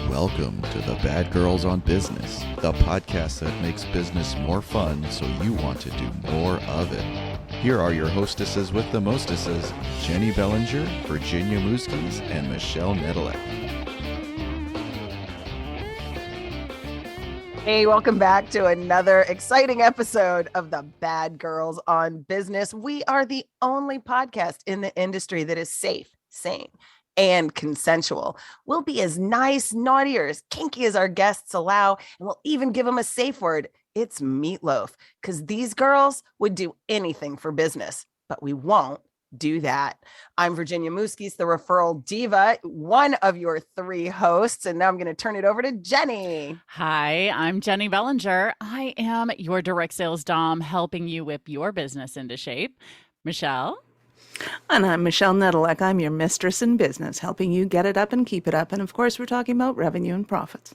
Welcome to the Bad Girls on Business, the podcast that makes business more fun so you want to do more of it. Here are your hostesses with the mostesses, Jenny Bellinger, Virginia Muskies, and Michelle Nedelec. Hey, welcome back to another exciting episode of the Bad Girls on Business. We are the only podcast in the industry that is safe, sane, and consensual. We'll be as nice, naughty, or as kinky as our guests allow, and we'll even give them a safe word. It's meatloaf, because these girls would do anything for business, but we won't do that. I'm Virginia Muskies, the referral diva, one of your three hosts, and now I'm going to turn it over to Jenny. Hi, I'm Jenny Bellinger. I am your direct sales dom, helping you whip your business into shape. Michelle? And I'm Michelle Nedelec. I'm your mistress in business, helping you get it up and keep it up. And of course, we're talking about revenue and profits.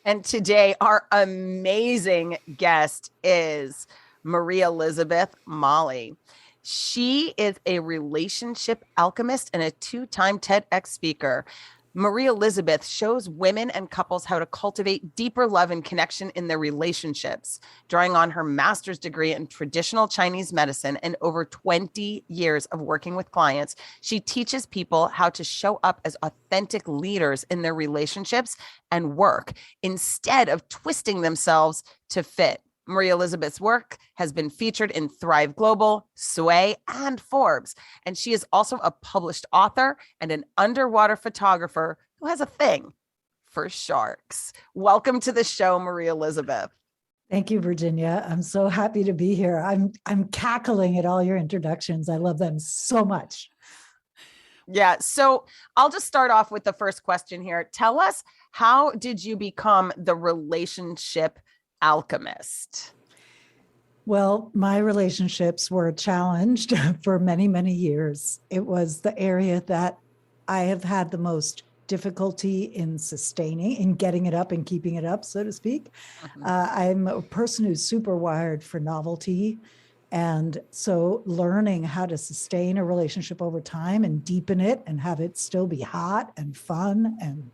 And today, our amazing guest is Marie Elizabeth Molly. She is a relationship alchemist and a two-time TEDx speaker. Marie Elizabeth shows women and couples how to cultivate deeper love and connection in their relationships, drawing on her master's degree in traditional Chinese medicine and over 20 years of working with clients. She teaches people how to show up as authentic leaders in their relationships and work instead of twisting themselves to fit. Marie Elizabeth's work has been featured in Thrive Global, Sway, and Forbes. And she is also a published author and an underwater photographer who has a thing for sharks. Welcome to the show, Marie Elizabeth. Thank you, Virginia. I'm so happy to be here. I'm cackling at all your introductions. I love them so much. Yeah, so I'll just start off with the first question here. Tell us, how did you become the relationship alchemist? Well, my relationships were challenged for many, many years. It was the area that I have had the most difficulty in sustaining, in getting it up and keeping it up, so to speak. I'm a person who's super wired for novelty. And so learning how to sustain a relationship over time and deepen it and have it still be hot and fun and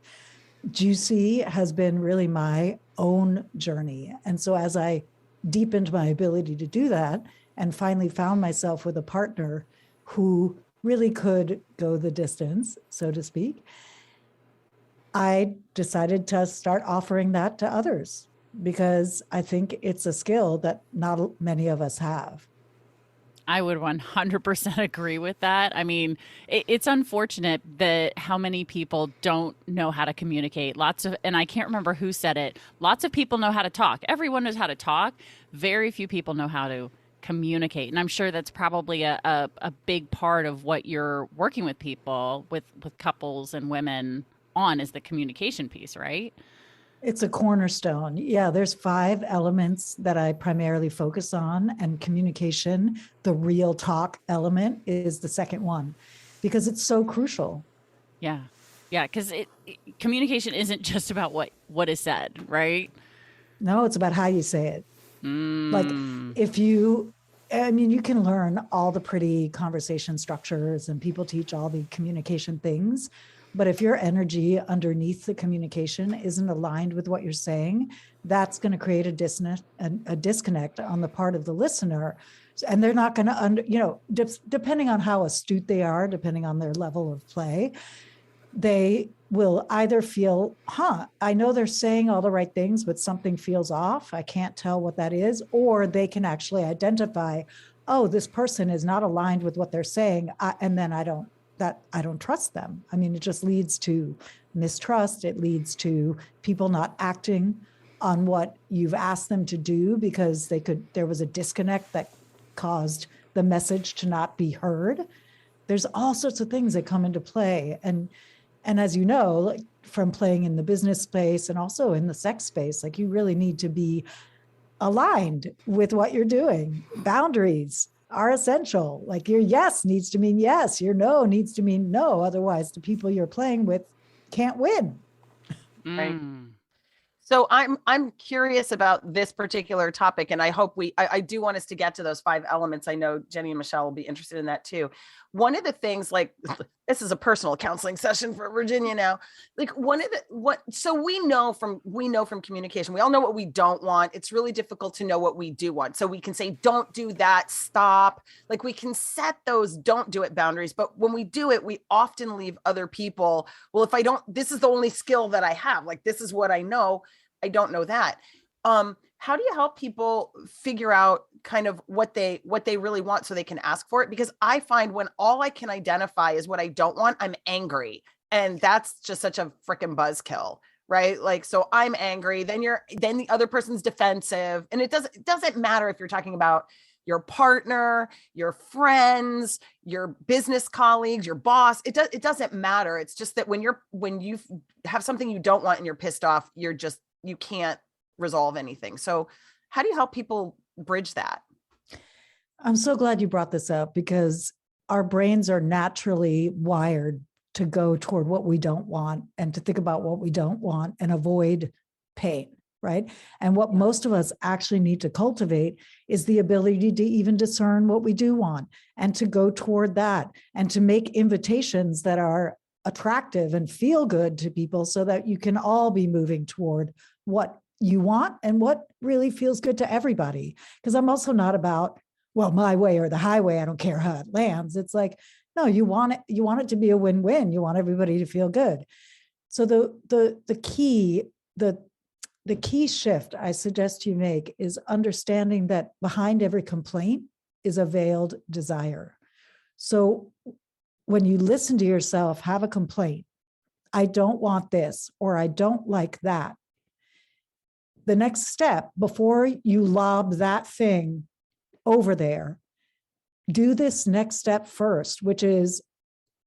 juicy has been really my own journey. And so as I deepened my ability to do that and finally found myself with a partner who really could go the distance, so to speak, I decided to start offering that to others because I think it's a skill that not many of us have. I would 100% agree with that. I mean, it's unfortunate that how many people don't know how to communicate. And I can't remember who said it. Lots of people know how to talk. Everyone knows how to talk. Very few people know how to communicate. And I'm sure that's probably a big part of what you're working with people, with couples and women on, is the communication piece, right? It's a cornerstone. Yeah, there's 5 elements that I primarily focus on, and communication, the real talk element, is the second one because it's so crucial. Yeah, because communication isn't just about what is said, right? No, it's about how you say it. Like you can learn all the pretty conversation structures and people teach all the communication things. But if your energy underneath the communication isn't aligned with what you're saying, that's going to create a disconnect on the part of the listener. And they're not going to, depending on how astute they are, depending on their level of play, they will either feel, I know they're saying all the right things, but something feels off. I can't tell what that is. Or they can actually identify, this person is not aligned with what they're saying. And then I don't trust them. I mean, it just leads to mistrust. It leads to people not acting on what you've asked them to do because there was a disconnect that caused the message to not be heard. There's all sorts of things that come into play. And as you know, like from playing in the business space and also in the sex space, like you really need to be aligned with what you're doing. Boundaries are essential. Like your yes needs to mean yes, your no needs to mean no. Otherwise, the people you're playing with can't win. Right. So I'm curious about this particular topic, and I hope I do want us to get to those 5 elements. I know Jenny and Michelle will be interested in that too. One of the things, like, this is a personal counseling session for Virginia now. Like, so we know from communication, we all know what we don't want. It's really difficult to know what we do want. So we can say, don't do that, stop. Like, we can set those don't do it boundaries, but when we do it, we often leave other people. Well, if I don't, this is the only skill that I have. Like, this is what I know. I don't know that. How do you help people figure out kind of what they really want so they can ask for it? Because I find when all I can identify is what I don't want, I'm angry. And that's just such a freaking buzzkill, right? Like, so I'm angry, then the other person's defensive. And it doesn't matter if you're talking about your partner, your friends, your business colleagues, your boss. It doesn't matter. It's just that when you have something you don't want and you're pissed off, you can't resolve anything. So how do you help people bridge that? I'm so glad you brought this up, because our brains are naturally wired to go toward what we don't want and to think about what we don't want and avoid pain, right? And what most of us actually need to cultivate is the ability to even discern what we do want and to go toward that and to make invitations that are attractive and feel good to people so that you can all be moving toward what you want and what really feels good to everybody. Because I'm also not about, well, my way or the highway, I don't care how it lands. It's like, no, you want it to be a win-win. You want everybody to feel good. So the key shift I suggest you make is understanding that behind every complaint is a veiled desire. So when you listen to yourself, have a complaint, I don't want this, or I don't like that. The next step, before you lob that thing over there, do this next step first, which is,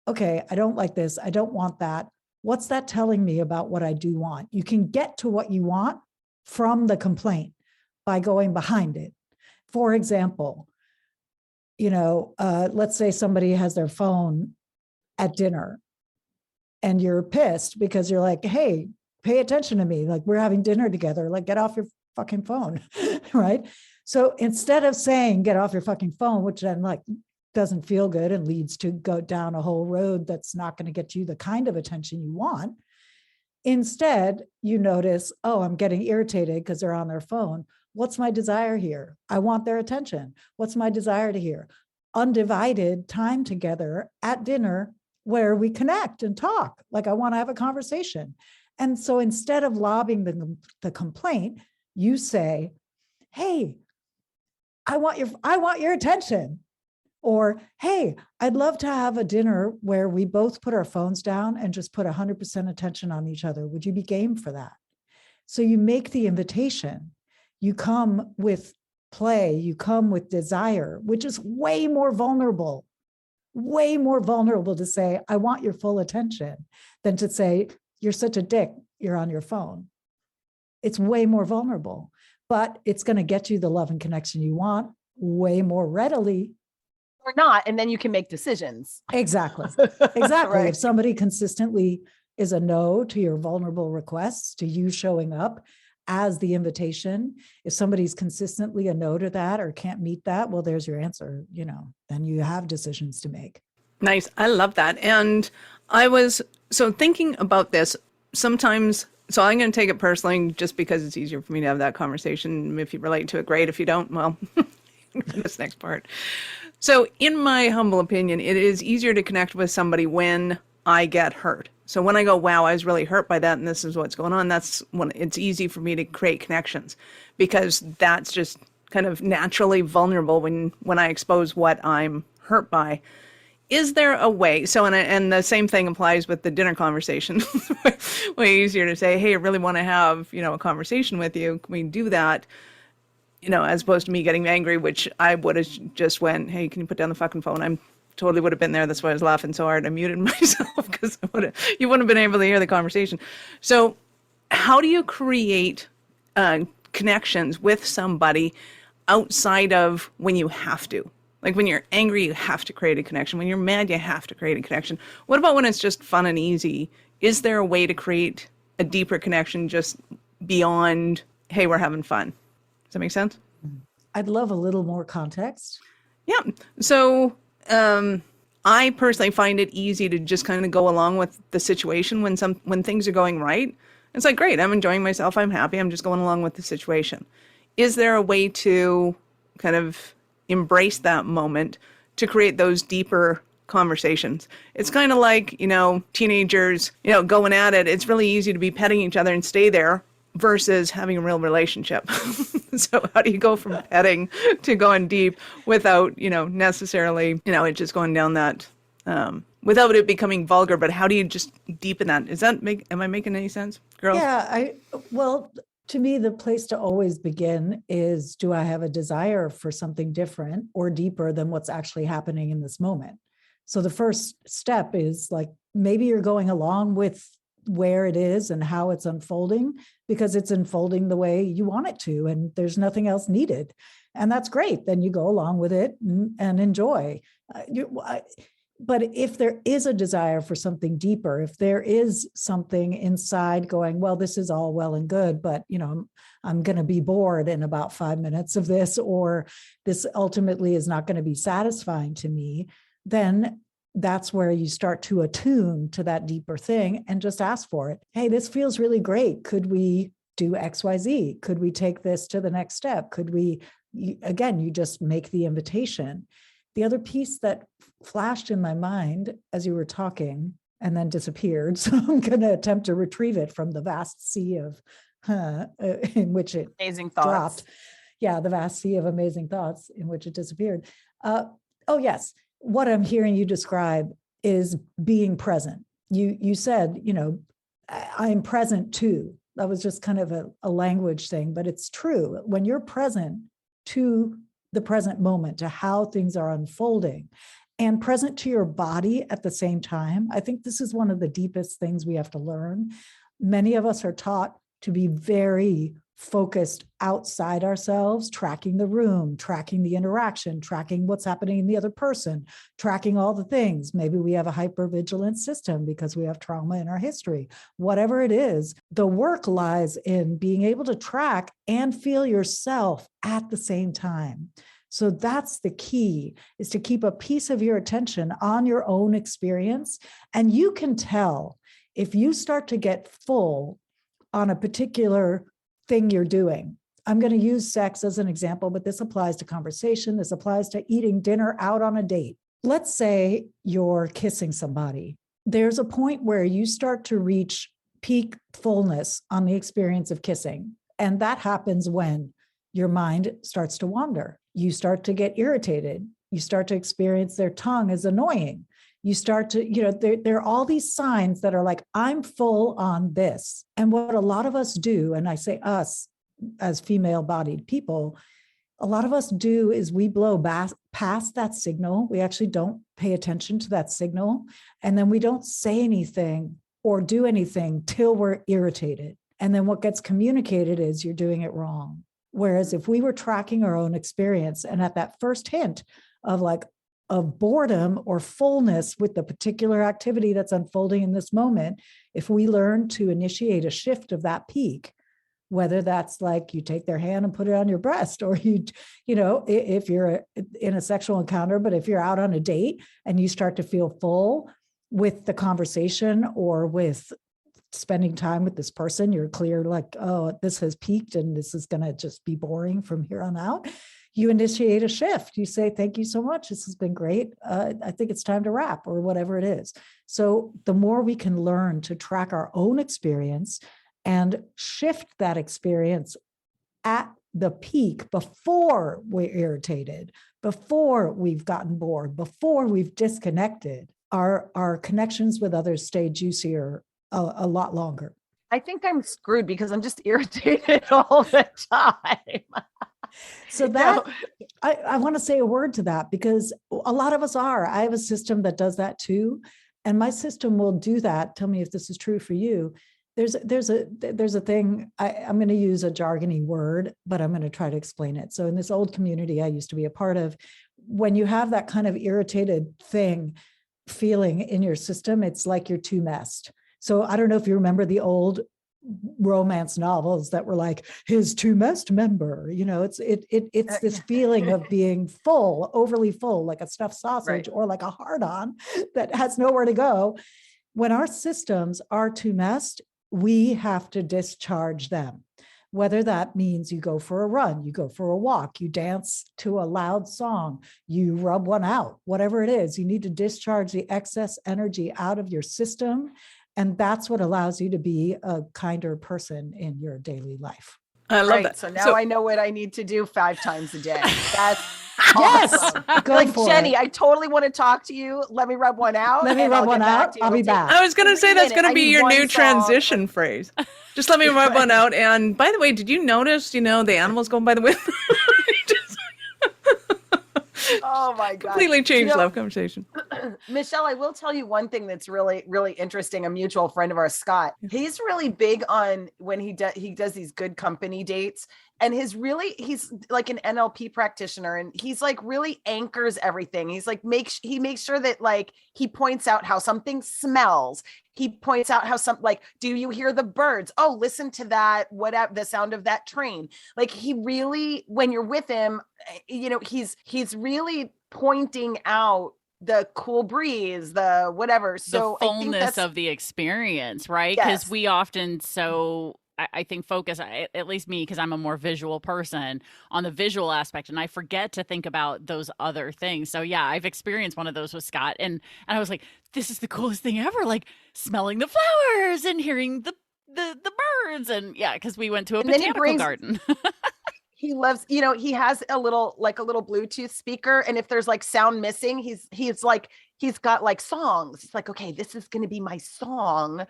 okay, I don't like this. I don't want that. What's that telling me about what I do want? You can get to what you want from the complaint by going behind it. For example, let's say somebody has their phone at dinner and you're pissed because you're like, hey, pay attention to me. Like, we're having dinner together. Like, get off your fucking phone, right? So instead of saying, get off your fucking phone, which then like doesn't feel good and leads to go down a whole road that's not going to get you the kind of attention you want, instead you notice, oh, I'm getting irritated because they're on their phone. What's my desire here? I want their attention. What's my desire to hear? Undivided time together at dinner where we connect and talk. Like, I want to have a conversation. And so instead of lobbing the complaint, you say, hey, I want your attention. Or, hey, I'd love to have a dinner where we both put our phones down and just put 100% attention on each other. Would you be game for that? So you make the invitation. You come with play. You come with desire, which is way more vulnerable to say, I want your full attention, than to say, you're such a dick, you're on your phone. It's way more vulnerable, but it's going to get you the love and connection you want way more readily. Or not, and then you can make decisions. Exactly. Right. If somebody consistently is a no to your vulnerable requests, to you showing up as the invitation, if somebody's consistently a no to that or can't meet that, well, there's your answer, then you have decisions to make. Nice. I love that. And I was thinking about this sometimes. So I'm going to take it personally just because it's easier for me to have that conversation. If you relate to it, great. If you don't, well, this next part. So in my humble opinion, it is easier to connect with somebody when I get hurt. So when I go, wow, I was really hurt by that and this is what's going on, that's when it's easy for me to create connections, because that's just kind of naturally vulnerable when I expose what I'm hurt by. Is there a way? So, and the same thing applies with the dinner conversation. Way easier to say, hey, I really want to have, a conversation with you. Can we do that? As opposed to me getting angry, which I would have just went, hey, can you put down the fucking phone? I totally would have been there. That's why I was laughing so hard. I muted myself because you wouldn't have been able to hear the conversation. So how do you create connections with somebody outside of when you have to? Like when you're angry, you have to create a connection. When you're mad, you have to create a connection. What about when it's just fun and easy? Is there a way to create a deeper connection just beyond, hey, we're having fun. Does that make sense? I'd love a little more context. Yeah. So I personally find it easy to just kind of go along with the situation when things are going right. It's like, great, I'm enjoying myself. I'm happy. I'm just going along with the situation. Is there a way to kind of embrace that moment to create those deeper conversations? It's kind of like, teenagers, going at it. It's really easy to be petting each other and stay there versus having a real relationship. So how do you go from petting to going deep without, necessarily, it just going down that, without it becoming vulgar, but how do you just deepen that? Am I making any sense, girls? Yeah, well, to me, the place to always begin is, do I have a desire for something different or deeper than what's actually happening in this moment? So the first step is like, maybe you're going along with where it is and how it's unfolding because it's unfolding the way you want it to, and there's nothing else needed. And that's great. Then you go along with it and enjoy. But if there is a desire for something deeper, if there is something inside going, well, this is all well and good, but I'm going to be bored in about 5 minutes of this, or this ultimately is not going to be satisfying to me, then that's where you start to attune to that deeper thing and just ask for it. Hey, this feels really great. Could we do XYZ? Could we take this to the next step? Could we, again, you just make the invitation. The other piece that flashed in my mind as you were talking and then disappeared, so I'm going to attempt to retrieve it from the vast sea of in which it Amazing thoughts. dropped. Yeah, the vast sea of amazing thoughts in which it disappeared. Oh, yes. What I'm hearing you describe is being present. You said, I'm present too. That was just kind of a language thing, but it's true. When you're present to the present moment, to how things are unfolding, and present to your body at the same time, I think this is one of the deepest things we have to learn. Many of us are taught to be very focused outside ourselves, tracking the room, tracking the interaction, tracking what's happening in the other person, tracking all the things. Maybe we have a hypervigilant system because we have trauma in our history. Whatever it is, the work lies in being able to track and feel yourself at the same time. So that's the key, is to keep a piece of your attention on your own experience. And you can tell if you start to get full on a particular thing you're doing. I'm going to use sex as an example, but this applies to conversation. This applies to eating dinner out on a date. Let's say you're kissing somebody. There's a point where you start to reach peak fullness on the experience of kissing. And that happens when your mind starts to wander. You start to get irritated. You start to experience their tongue as annoying. You start to, there are all these signs that are like, I'm full on this. And what a lot of us do, and I say us as female-bodied people, a lot of us do is we blow past that signal. We actually don't pay attention to that signal. And then we don't say anything or do anything till we're irritated. And then what gets communicated is you're doing it wrong. Whereas if we were tracking our own experience and at that first hint of boredom or fullness with the particular activity that's unfolding in this moment, if we learn to initiate a shift of that peak, whether that's like you take their hand and put it on your breast, or if you're in a sexual encounter, but if you're out on a date and you start to feel full with the conversation or with spending time with this person, you're clear like, oh, this has peaked and this is going to just be boring from here on out. You initiate a shift. You say, thank you so much. This has been great. I think it's time to wrap, or whatever it is. So the more we can learn to track our own experience and shift that experience at the peak before we're irritated, before we've gotten bored, before we've disconnected, our connections with others stay juicier a lot longer. I think I'm screwed because I'm just irritated all the time. So that I want to say a word to that, because a lot of us are. I have a system that does that too. And my system will do that. Tell me if this is true for you. There's a thing, I'm going to use a jargony word, but I'm going to try to explain it. So in this old community I used to be a part of, when you have that kind of irritated feeling in your system, it's like you're too messed. So I don't know if you remember the old romance novels that were like his two-mest member, it's this feeling of being full, overly full, like a stuffed sausage, or like a hard-on that has nowhere to go. When our systems are two-mest, we have to discharge them. Whether that means you go for a run, you go for a walk, you dance to a loud song, you rub one out, whatever it is, you need to discharge the excess energy out of your system. And that's what allows you to be a kinder person in your daily life. I love that. So now I know what I need to do 5 times a day. That's yes, awesome. go like for Jenny, it. I totally want to talk to you. Let me rub one out. Let me rub one out. I'll be back. I was going to say that's going to be your new transition phrase. Just let me rub one out. And by the way, did you notice, the animals going by the window? Oh my God. Completely changed love conversation. Michelle, I will tell you one thing that's really, really interesting. A mutual friend of ours, Scott, he's really big on when he does these good company dates. And he's like an NLP practitioner, and he's like really anchors everything. He's like, he makes sure that like he points out how something smells. He points out how do you hear the birds? Oh, listen to that. Whatever the sound of that train. Like he really, when you're with him, he's really pointing out the cool breeze, the whatever. So the fullness of the experience, right? Because we often I think focus, at least me, because I'm a more visual person, on the visual aspect, and I forget to think about those other things. So yeah, I've experienced one of those with Scott, and I was like, this is the coolest thing ever, like smelling the flowers and hearing the birds, and yeah, because we went to a botanical garden. He loves, he has a little Bluetooth speaker, and if there's like sound missing, he's got like songs. It's like, okay, this is going to be my song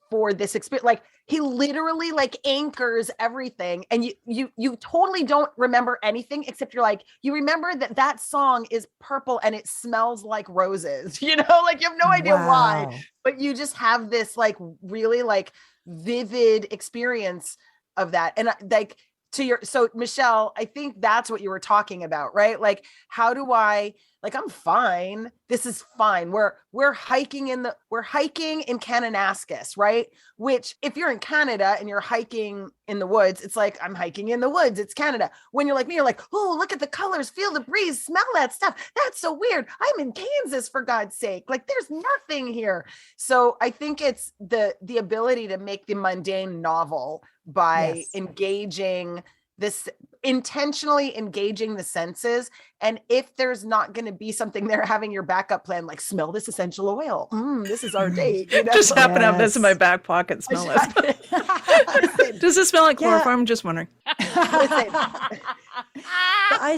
for this experience. Like he literally like anchors everything, and you totally don't remember anything except you remember that song is purple and it smells like roses, like you have no idea why, but you just have this like really like vivid experience of that. And like so Michelle, I think that's what you were talking about, right? Like, how do I, like, I'm fine. This is fine. We're hiking in Kananaskis, right? Which if you're in Canada and you're hiking in the woods, it's like, I'm hiking in the woods. It's Canada. When you're like me, you're like, oh, look at the colors, feel the breeze, smell that stuff. That's so weird. I'm in Kansas, for God's sake. Like there's nothing here. So I think it's the ability to make the mundane novel by intentionally engaging the senses. And if there's not going to be something there, having your backup plan, like smell this essential oil. This is our date. Just happen to have this in my back pocket. Smell it. Does it smell like chloroform? Just wondering. I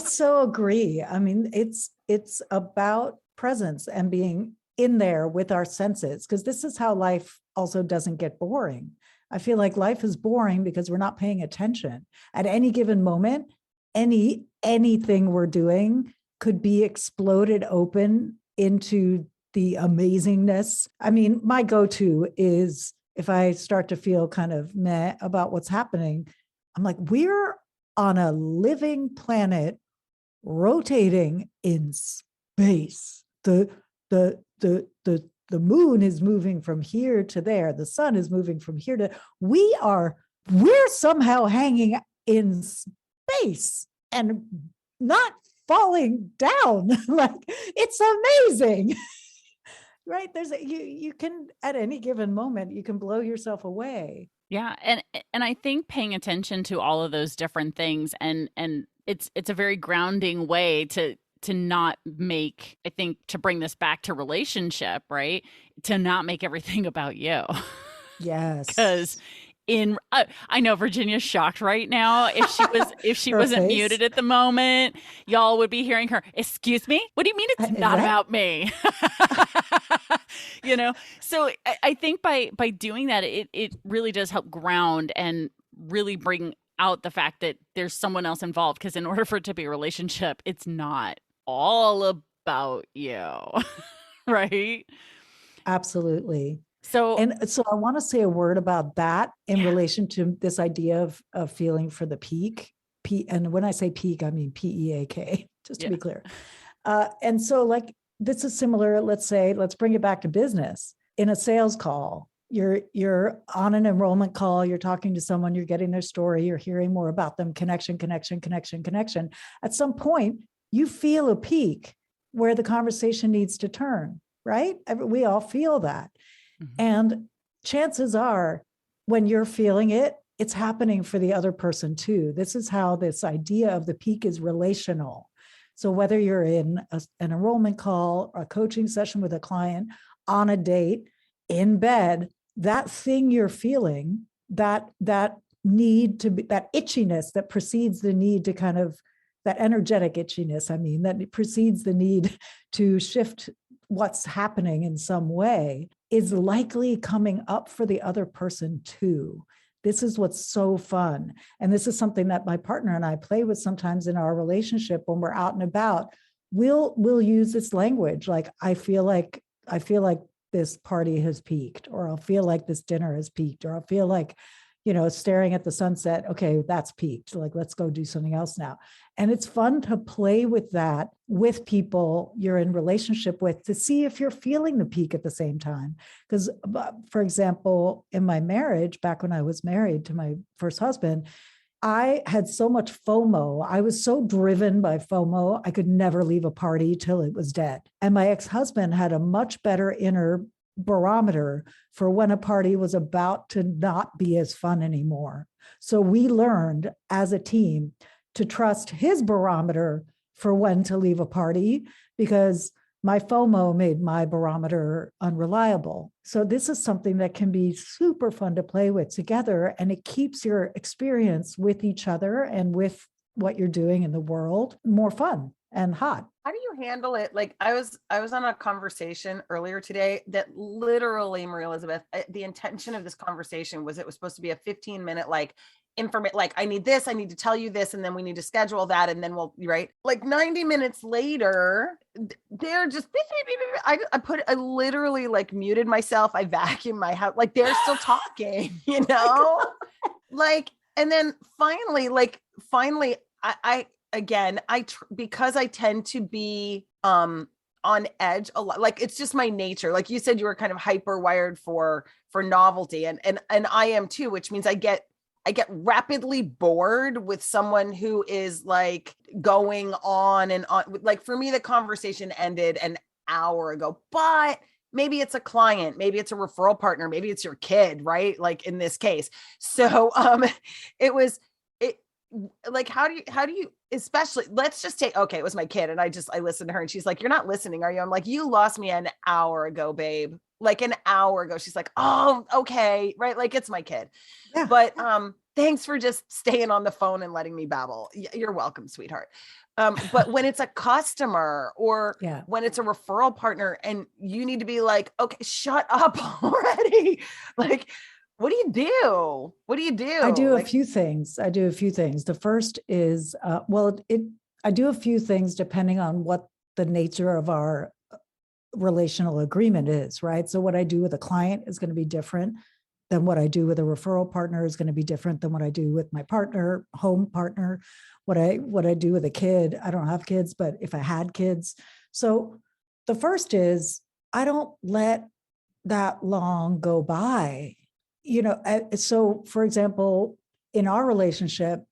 so agree. I mean, it's about presence and being in there with our senses, because this is how life also doesn't get boring. I feel like life is boring because we're not paying attention. At any given moment, anything we're doing could be exploded open into the amazingness. I mean, my go-to is if I start to feel kind of meh about what's happening, I'm like, we're on a living planet rotating in space. The moon is moving from here to there. The sun is moving from here to, we're somehow hanging in space and not falling down. Like it's amazing. Right? You can, at any given moment, you can blow yourself away. Yeah. And I think paying attention to all of those different things, and it's a very grounding way to not make, I think, to bring this back to relationship, right? To not make everything about you. Yes. Because I know Virginia's shocked right now. If she wasn't muted at the moment, y'all would be hearing her, excuse me? What do you mean it's not about me? So I think by doing that, it really does help ground and really bring out the fact that there's someone else involved. Because in order for it to be a relationship, it's not all about you. Right? Absolutely. So I want to say a word about that in relation to this idea of feeling for the peak. And when I say peak, I mean PEAK, just to be clear. And so like, this is similar. Let's bring it back to business. In a sales call, you're on an enrollment call, you're talking to someone, you're getting their story, you're hearing more about them, connection. At some point, you feel a peak where the conversation needs to turn, right? We all feel that. Mhm. And chances are, when you're feeling it, it's happening for the other person too. This is how this idea of the peak is relational. So whether you're in an enrollment call, a coaching session with a client, on a date, in bed, that thing you're feeling, that need to be, that itchiness that precedes the need to kind of, that energetic itchiness, I mean, that precedes the need to shift what's happening in some way, is likely coming up for the other person too. This is what's so fun. And this is something that my partner and I play with sometimes in our relationship when we're out and about. We'll use this language like, I feel like this party has peaked, or I'll feel like this dinner has peaked, or I'll feel like, staring at the sunset. Okay, that's peaked. Like, let's go do something else now. And it's fun to play with that with people you're in relationship with to see if you're feeling the peak at the same time. Because, for example, in my marriage, back when I was married to my first husband, I had so much FOMO. I was so driven by FOMO. I could never leave a party till it was dead. And my ex-husband had a much better inner barometer for when a party was about to not be as fun anymore. So we learned as a team to trust his barometer for when to leave a party, because my FOMO made my barometer unreliable. So this is something that can be super fun to play with together, and it keeps your experience with each other and with what you're doing in the world more fun and hot. How do you handle it? Like I was on a conversation earlier today that literally, Maria Elizabeth, the intention of this conversation was, it was supposed to be a 15-minute like I need this, I need to tell you this, and then we need to schedule that, and then we'll, right? Like 90 minutes later, they're just, I literally like muted myself, I vacuumed my house, like they're still talking, like, and then finally, I again, because I tend to be on edge a lot, like it's just my nature. Like you said, you were kind of hyper wired for novelty, and I am too, which means I get rapidly bored with someone who is like going on and on. Like for me, the conversation ended an hour ago, but maybe it's a client, maybe it's a referral partner, maybe it's your kid, right? Like in this case. So it like, how do you, especially, let's just take, okay, it was my kid, and I listened to her, and she's like, you're not listening, are you? I'm like, you lost me an hour ago, babe. Like an hour ago. She's like, oh, okay. Right. Like it's my kid. Yeah. But thanks for just staying on the phone and letting me babble. You're welcome, sweetheart. But when it's a customer or when it's a referral partner, and you need to be like, okay, shut up already. Like, what do you do? I do a few things. The first is, I do a few things depending on what the nature of our relational agreement is, right? So what I do with a client is going to be different than what I do with a referral partner, is going to be different than what I do with my partner, home partner, what I do with a kid. I don't have kids, but if I had kids. So the first is, I don't let that long go by. So for example, in our relationship,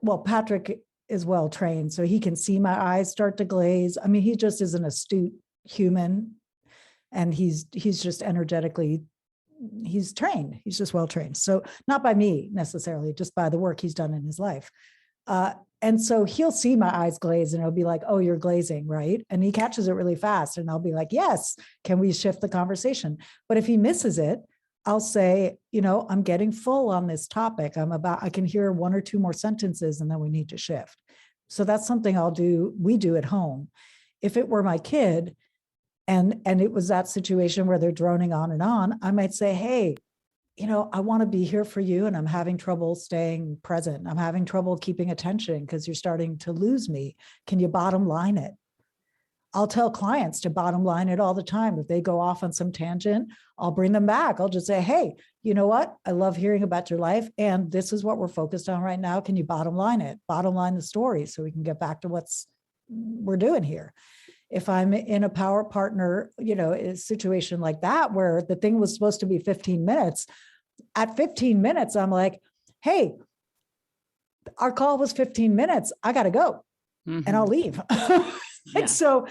well, Patrick is well trained, so he can see my eyes start to glaze. I mean, he just is an astute human, and he's just energetically, he's trained. He's just well trained. So not by me necessarily, just by the work he's done in his life. And so he'll see my eyes glaze, and he'll be like, oh, you're glazing, right? And he catches it really fast, and I'll be like, yes, can we shift the conversation? But if he misses it, I'll say, I'm getting full on this topic. I can hear one or two more sentences, and then we need to shift. So that's something we do at home. If it were my kid and it was that situation where they're droning on and on, I might say, hey, I want to be here for you, and I'm having trouble staying present. I'm having trouble keeping attention because you're starting to lose me. Can you bottom line it? I'll tell clients to bottom line it all the time. If they go off on some tangent, I'll bring them back. I'll just say, hey, you know what? I love hearing about your life, and this is what we're focused on right now. Can you bottom line it? Bottom line the story so we can get back to what's we're doing here. If I'm in a power partner, a situation like that, where the thing was supposed to be 15 minutes, at 15 minutes, I'm like, hey, our call was 15 minutes. I got to go and I'll leave. Yeah. So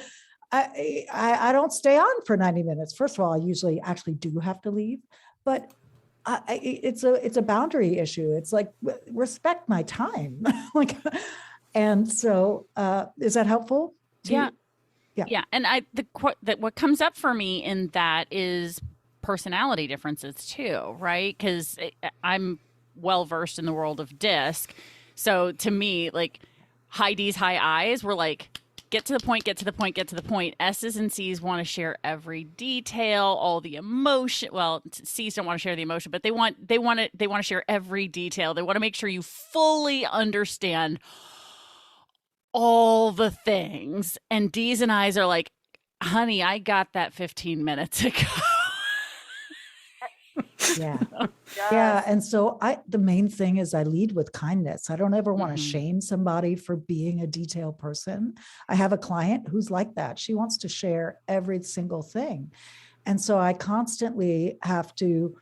I don't stay on for 90 minutes. First of all, I usually actually do have to leave, but it's a boundary issue. It's like, respect my time. And so is that helpful? Yeah. And what comes up for me in that is personality differences too, right? Because I'm well versed in the world of DISC. So to me, like high D's, high I's, we're like, get to the point, get to the point, get to the point. S's and C's want to share every detail, all the emotion. Well, C's don't want to share the emotion, but they want to share every detail. They want to make sure you fully understand all the things. And D's and I's are like, honey, I got that 15 minutes ago. Yeah. Yes. Yeah. And so the main thing is I lead with kindness. I don't ever want to shame somebody for being a detailed person. I have a client who's like that. She wants to share every single thing. And so I constantly have to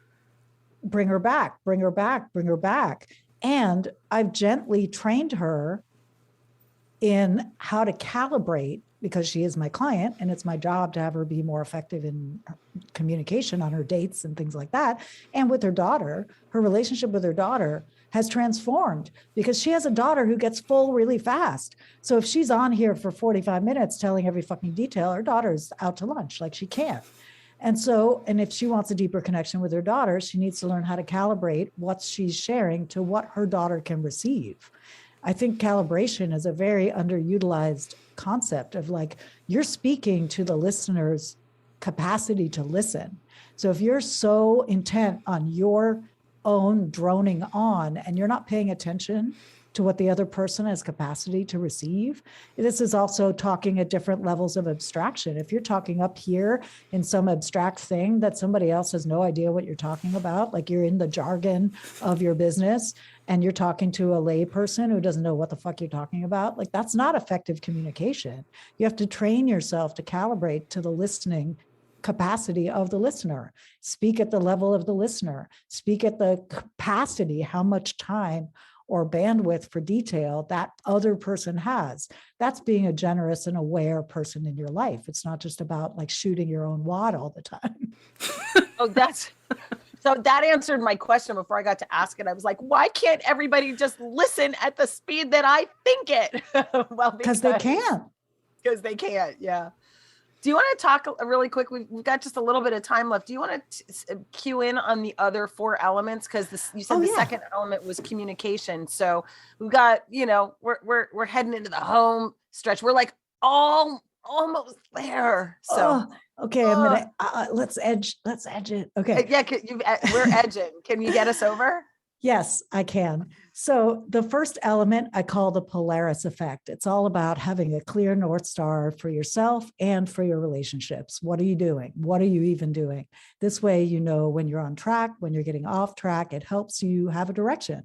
bring her back. And I've gently trained her in how to calibrate, because she is my client and it's my job to have her be more effective in communication on her dates and things like that. And with her daughter, her relationship with her daughter has transformed because she has a daughter who gets full really fast. So if she's on here for 45 minutes telling every fucking detail, her daughter's out to lunch, like she can't. And if she wants a deeper connection with her daughter, she needs to learn how to calibrate what she's sharing to what her daughter can receive. I think calibration is a very underutilized concept of like, you're speaking to the listener's capacity to listen. So if you're so intent on your own droning on and you're not paying attention to what the other person has capacity to receive, this is also talking at different levels of abstraction. If you're talking up here in some abstract thing that somebody else has no idea what you're talking about, like you're in the jargon of your business and you're talking to a lay person who doesn't know what the fuck you're talking about, like that's not effective communication. You have to train yourself to calibrate to the listening capacity of the listener. Speak at the level of the listener. Speak at the capacity, how much time or bandwidth for detail that other person has. That's being a generous and aware person in your life. It's not just about like shooting your own wad all the time. So that answered my question before I got to ask it. I was like, why can't everybody just listen at the speed that I think it? Well, because they can't. Because they can't. Yeah. Do you want to talk really quick? We've got just a little bit of time left. Do you want to cue in on the other 4 elements? Because you said the second element was communication. So we've got, we're heading into the home stretch. We're like almost there. So okay, I'm gonna let's edge it. Okay, yeah, we're edging. Can you get us over? Yes, I can. So the first element I call the Polaris effect. It's all about having a clear North Star for yourself and for your relationships. What are you doing? What are you even doing? This way, you know when you're on track, when you're getting off track. It helps you have a direction.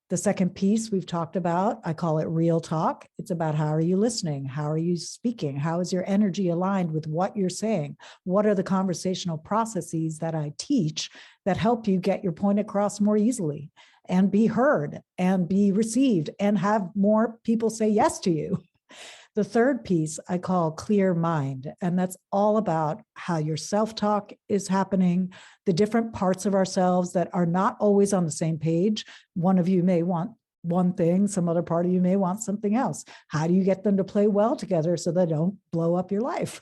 The second piece we've talked about, I call it real talk. It's about how are you listening? How are you speaking? How is your energy aligned with what you're saying? What are the conversational processes that I teach that help you get your point across more easily and be heard and be received and have more people say yes to you? The third piece I call clear mind, and that's all about how your self-talk is happening, the different parts of ourselves that are not always on the same page. One of you may want one thing, some other part of you may want something else. How do you get them to play well together so they don't blow up your life?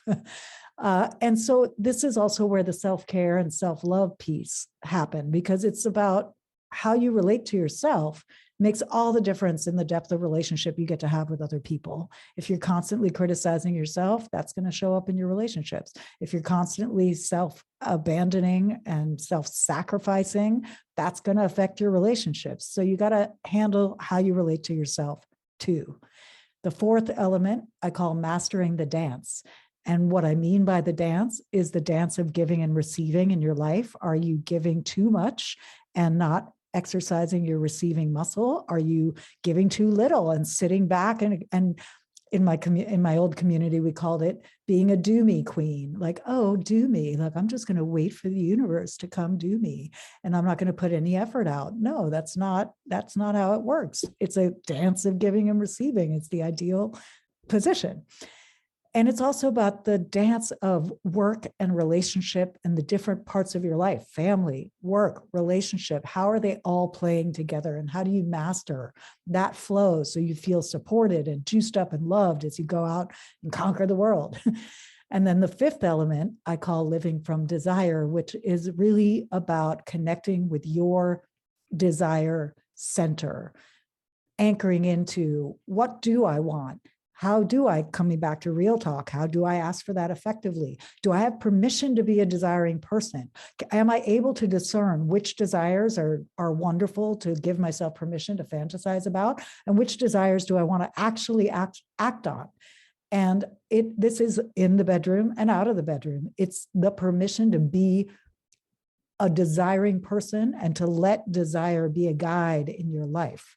And so this is also where the self-care and self-love piece happen, because it's about how you relate to yourself makes all the difference in the depth of relationship you get to have with other people. If you're constantly criticizing yourself, that's going to show up in your relationships. If you're constantly self-abandoning and self-sacrificing, that's going to affect your relationships. So you got to handle how you relate to yourself too. The fourth element I call mastering the dance. And what I mean by the dance is the dance of giving and receiving in your life. Are you giving too much and not exercising your receiving muscle? Are you giving too little and sitting back and in my old community, we called it being a do me queen. Like, oh, do me. Like, I'm just going to wait for the universe to come do me, and I'm not going to put any effort out. No, that's not how it works. It's a dance of giving and receiving. It's the ideal position. And it's also about the dance of work and relationship and the different parts of your life: family, work, relationship. How are they all playing together? And how do you master that flow so you feel supported and juiced up and loved as you go out and conquer the world? And then the fifth element I call living from desire, which is really about connecting with your desire center, anchoring into, what do I want? How do I, coming back to real talk, how do I ask for that effectively? Do I have permission to be a desiring person? Am I able to discern which desires are wonderful to give myself permission to fantasize about, and which desires do I want to actually act on? And this is in the bedroom and out of the bedroom. It's the permission to be a desiring person and to let desire be a guide in your life.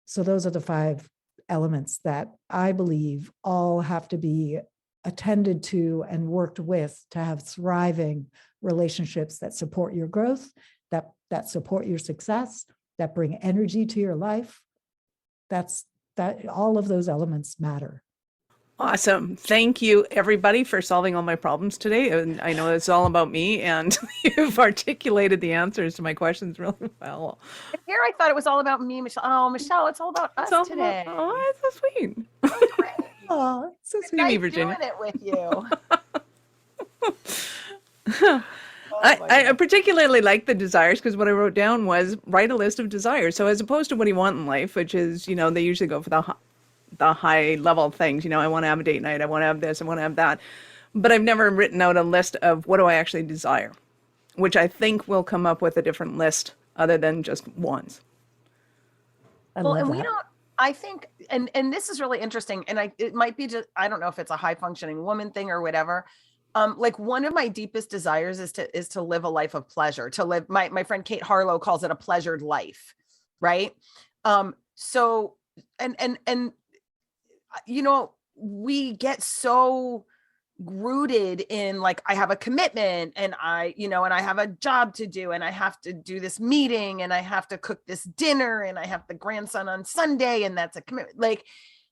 So those are the 5 elements that I believe all have to be attended to and worked with to have thriving relationships that support your growth, that support your success, that bring energy to your life. That all of those elements matter. Awesome. Thank you, everybody, for solving all my problems today. And I know it's all about me, and you've articulated the answers to my questions really well. Here I thought it was all about me, Michelle. Oh, Michelle, it's all about us today. Oh, that's so sweet. Oh, so sweet of me, Virginia. Doing it with you. I particularly like the desires, because what I wrote down was write a list of desires. So as opposed to what do you want in life, which is, they usually go for the high level things. I want to have a date night. I want to have this. I want to have that. But I've never written out a list of what do I actually desire, which I think will come up with a different list other than just wants. I think, and this is really interesting. And it might be just, I don't know if it's a high functioning woman thing or whatever. Like one of my deepest desires is to live a life of pleasure, to live, my friend Kate Harlow calls it a pleasured life. Right. So, and we get so rooted in like, I have a commitment and I have a job to do and I have to do this meeting and I have to cook this dinner and I have the grandson on Sunday and that's a commitment, like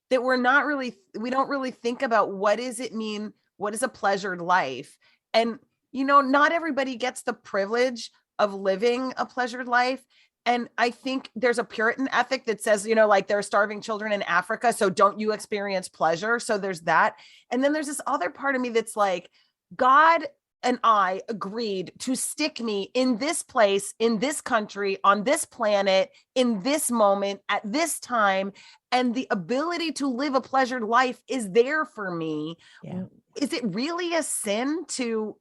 that we don't really think about what does it mean? What is a pleasured life? And, not everybody gets the privilege of living a pleasured life. And I think there's a Puritan ethic that says, like there are starving children in Africa, so don't you experience pleasure. So there's that. And then there's this other part of me that's like, God and I agreed to stick me in this place, in this country, on this planet, in this moment, at this time. And the ability to live a pleasured life is there for me. Yeah. Is it really a sin to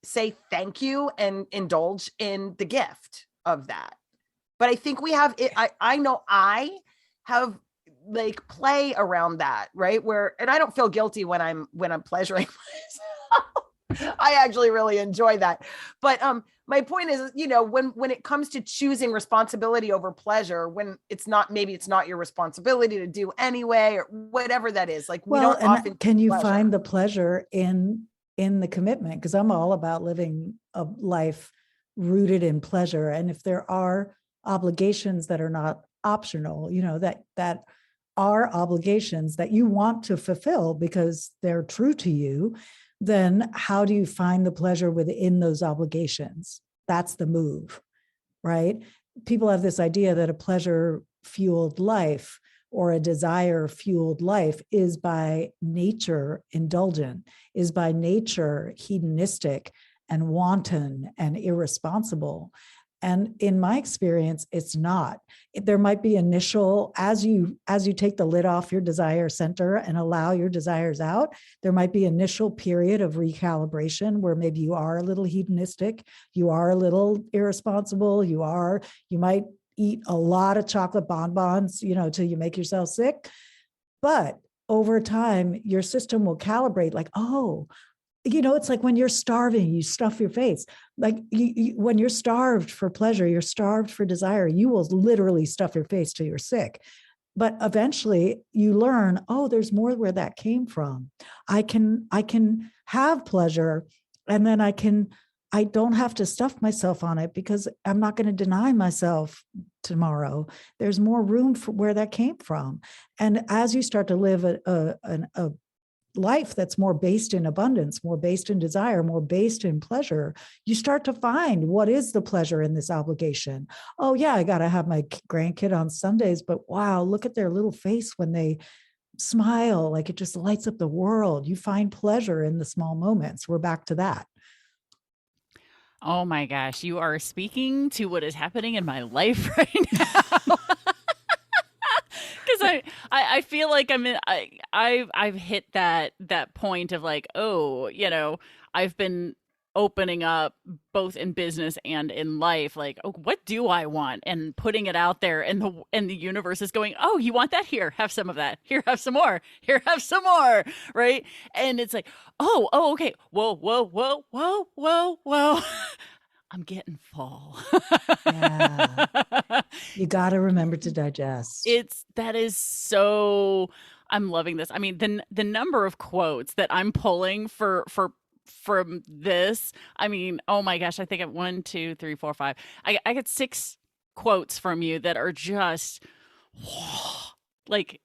say thank you and indulge in the gift of that? But I think we have it. I know I have like play around that, right? And I don't feel guilty when I'm pleasuring myself. I actually really enjoy that. But my point is, when it comes to choosing responsibility over pleasure, when maybe it's not your responsibility to do anyway, or whatever that is. Like we don't often. Can you find the pleasure in the commitment? Because I'm all about living a life rooted in pleasure. And if there are obligations that are not optional, that are obligations that you want to fulfill because they're true to you, then how do you find the pleasure within those obligations? That's the move, right? People have this idea that a pleasure-fueled life or a desire-fueled life is by nature indulgent, is by nature hedonistic and wanton and irresponsible. And in my experience, it's not. There might be initial, as you take the lid off your desire center and allow your desires out, there might be initial period of recalibration where maybe you are a little hedonistic, you are a little irresponsible, you might eat a lot of chocolate bonbons, till you make yourself sick. But over time, your system will calibrate like, oh, it's like when you're starving, you stuff your face. Like when you're starved for pleasure, you're starved for desire, you will literally stuff your face till you're sick. But eventually you learn, oh, there's more where that came from. I can have pleasure, and then I don't have to stuff myself on it because I'm not going to deny myself tomorrow. There's more room for where that came from. And as you start to live a life that's more based in abundance, more based in desire, more based in pleasure, you start to find what is the pleasure in this obligation. Oh yeah, I got to have my grandkid on Sundays, but wow, look at their little face when they smile, like it just lights up the world. You find pleasure in the small moments. We're back to that. Oh my gosh, you are speaking to what is happening in my life right now. Because I feel like I've hit that point of like, oh, I've been opening up both in business and in life, like, oh, what do I want, and putting it out there, and the universe is going, oh, you want that? Here, have some of that. Here, have some more. Here, have some more. Right? And it's like, oh, okay. Whoa. I'm getting full. Yeah. You got to remember to digest. That is so, I'm loving this. I mean, the number of quotes that I'm pulling from this, I mean, oh my gosh, I think I'm 1, 2, 3, 4, 5. I got 6 quotes from you that are just like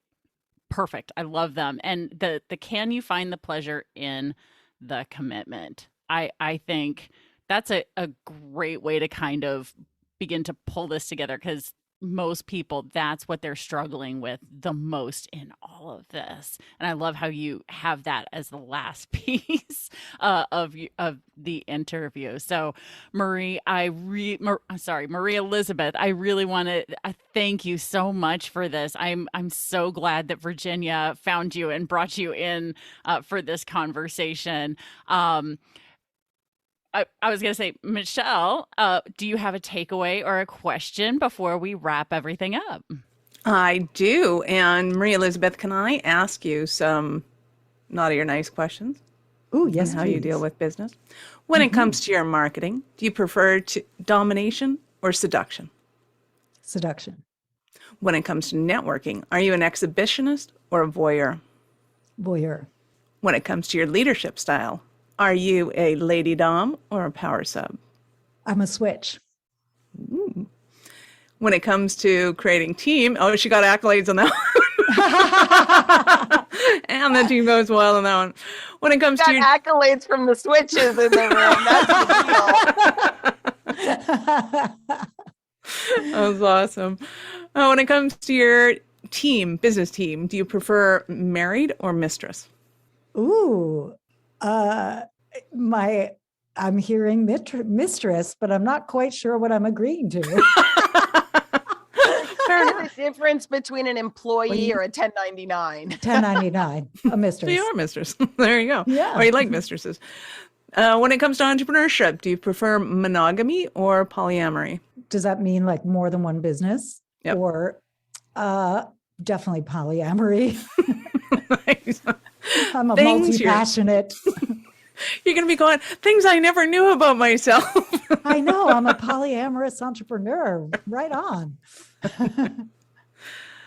perfect. I love them. And the can you find the pleasure in the commitment? I think that's a great way to kind of begin to pull this together, because most people, that's what they're struggling with the most in all of this. And I love how you have that as the last piece of the interview. So Marie Elizabeth, I really want to thank you so much for this. I'm so glad that Virginia found you and brought you in for this conversation. I was going to say, Michelle, do you have a takeaway or a question before we wrap everything up? I do. And Marie Elizabeth, can I ask you some naughty or nice questions? Oh, yes, on how please. you deal with business? When it comes to your marketing, do you prefer domination or seduction? Seduction. When it comes to networking, are you an exhibitionist or a voyeur? Voyeur. When it comes to your leadership style, are you a lady dom or a power sub? I'm a switch. Ooh. When it comes to creating team, oh, she got accolades on that one. And the team goes well on that one. When it comes to your accolades from the switches in the room, that's the deal. That was awesome. When it comes to your team, business team, do you prefer married or mistress? Ooh, I'm hearing mistress, but I'm not quite sure what I'm agreeing to. There's a difference between an employee or a 1099. 1099, a mistress. So you are mistress. There you go. Yeah. Or you like mistresses. When it comes to entrepreneurship, do you prefer monogamy or polyamory? Does that mean like more than one business? Yep. Or definitely polyamory. Nice. I'm a multi-passionate. You're going to be going, things I never knew about myself. I know. I'm a polyamorous entrepreneur. Right on.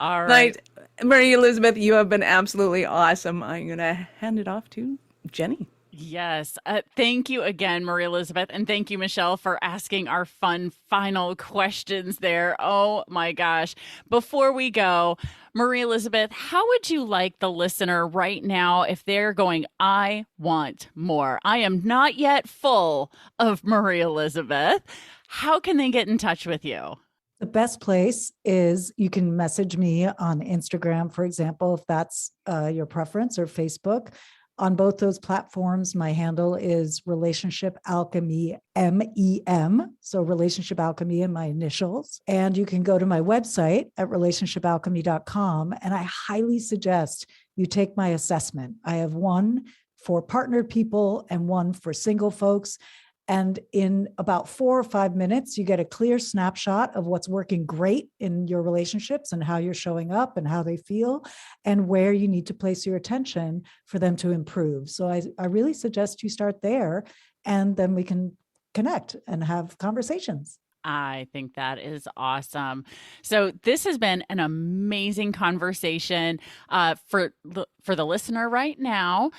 All right. Marie Elizabeth, you have been absolutely awesome. I'm going to hand it off to Jenny. Yes. Thank you again, Marie Elizabeth. And thank you, Michelle, for asking our fun final questions there. Oh my gosh. Before we go, Marie Elizabeth, how would you like the listener right now if they're going, I want more? I am not yet full of Marie Elizabeth. How can they get in touch with you? The best place is you can message me on Instagram, for example, if that's your preference, or Facebook. On both those platforms, my handle is Relationship Alchemy, MEM. So Relationship Alchemy in my initials. And you can go to my website at relationshipalchemy.com. And I highly suggest you take my assessment. I have one for partnered people and one for single folks. And in about 4 or 5 minutes, you get a clear snapshot of what's working great in your relationships and how you're showing up and how they feel and where you need to place your attention for them to improve. So I really suggest you start there, and then we can connect and have conversations. I think that is awesome. So this has been an amazing conversation for the listener right now.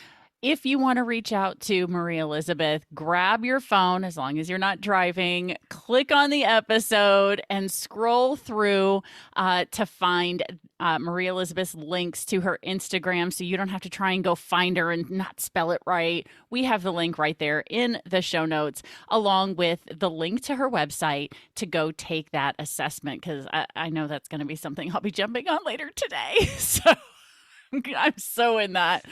If you want to reach out to Marie Elizabeth, grab your phone as long as you're not driving, click on the episode and scroll through to find Marie Elizabeth's links to her Instagram so you don't have to try and go find her and not spell it right. We have the link right there in the show notes, along with the link to her website to go take that assessment, because I know that's going to be something I'll be jumping on later today. So I'm so in that.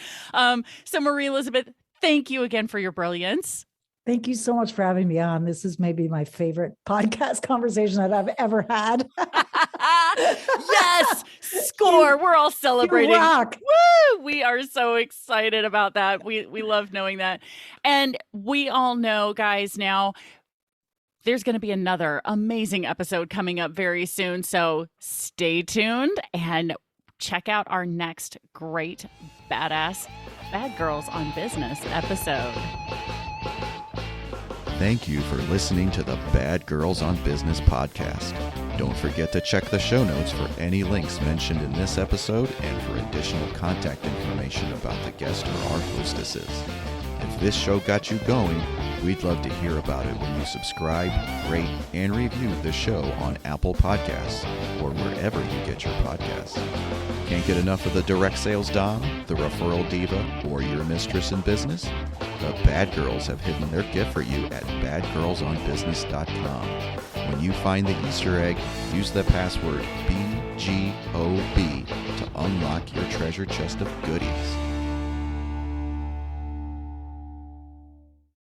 So Marie Elizabeth, thank you again for your brilliance. Thank you so much for having me on. This is maybe my favorite podcast conversation that I've ever had. Yes, score. We're all celebrating. You rock. Woo! We are so excited about that. We love knowing that. And we all know, guys, now there's going to be another amazing episode coming up very soon. So stay tuned and check out our next great badass Bad Girls on Business episode. Thank you for listening to the Bad Girls on Business podcast. Don't forget to check the show notes for any links mentioned in this episode and for additional contact information about the guest or our hostesses. If this show got you going, we'd love to hear about it when you subscribe, rate, and review the show on Apple Podcasts or wherever you get your podcasts. Can't get enough of the direct sales dom, the referral diva, or your mistress in business? The Bad Girls have hidden their gift for you at badgirlsonbusiness.com. When you find the Easter egg, use the password BGOB to unlock your treasure chest of goodies.